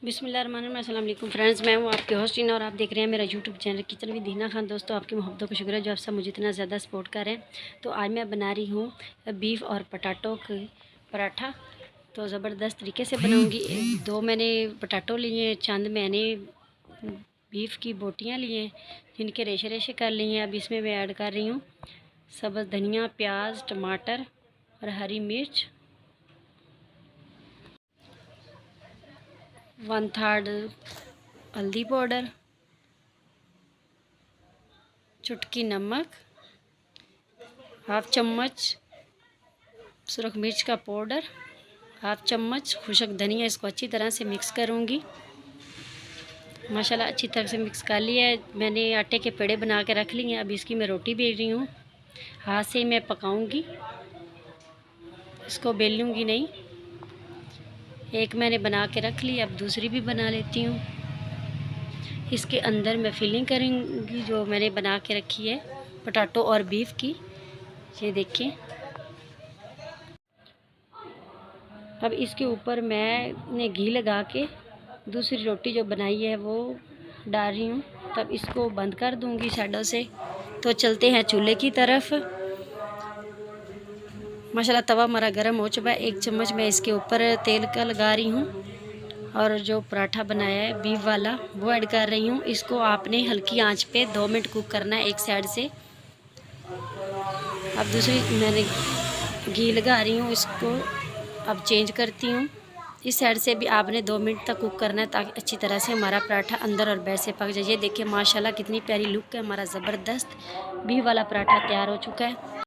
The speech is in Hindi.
बिस्मिल्लाहिर्रहमानिर्रहीम। अस्सलाम वालेकुम फ्रेंड्स, मैं हूँ आपके होस्ट टीना और आप देख रहे हैं मेरा यूट्यूब चैनल किचन विद दीना खान। दोस्तों, आपकी मोहब्बतों का शुक्र है जो आप सब मुझे इतना ज़्यादा सपोर्ट कर रहे हैं। तो आज मैं बना रही हूँ बीफ और पटाटों के पराठा। तो ज़बरदस्त तरीके से बनाऊँगी। दो मैंने पटाटो लिए, चंद मैंने बीफ की बोटियाँ लिए जिनके रेशे रेशे कर लिए हैं। अब इसमें मैं ऐड कर रही हूँ सब्ज़ धनिया, प्याज, टमाटर और हरी मिर्च, 1/3 हल्दी पाउडर, चुटकी नमक, हाफ चम्मच सुरख मिर्च का पाउडर, हाफ चम्मच खुशक धनिया। इसको अच्छी तरह से मिक्स करूँगी। माशाल्लाह अच्छी तरह से मिक्स कर लिया है। मैंने आटे के पेड़े बना के रख लिए हैं। अब इसकी मैं रोटी बेल रही हूँ। हाथ से मैं पकाऊंगी, इसको बेल लूँगी नहीं। एक मैंने बना के रख ली, अब दूसरी भी बना लेती हूँ। इसके अंदर मैं फिलिंग करूँगी जो मैंने बना के रखी है पटाटो और बीफ की। ये देखिए। अब इसके ऊपर मैंने घी लगा के दूसरी रोटी जो बनाई है वो डाल रही हूँ। तब इसको बंद कर दूँगी साइडों से। तो चलते हैं चूल्हे की तरफ। माशाल्लाह तवा हमारा गर्म हो चुका है। 1 चम्मच मैं इसके ऊपर तेल का लगा रही हूँ और जो पराठा बनाया है बीफ वाला वो ऐड कर रही हूँ। इसको आपने हल्की आंच पे 2 मिनट कुक करना है एक साइड से। अब दूसरी मैंने घी लगा रही हूँ, इसको अब चेंज करती हूँ। इस साइड से भी आपने 2 मिनट तक कुक करना है ताकि अच्छी तरह से हमारा पराठा अंदर और बाहर से पक जाए। ये देखिए माशाल्लाह कितनी प्यारी लुक है। हमारा ज़बरदस्त बीफ वाला पराठा तैयार हो चुका है।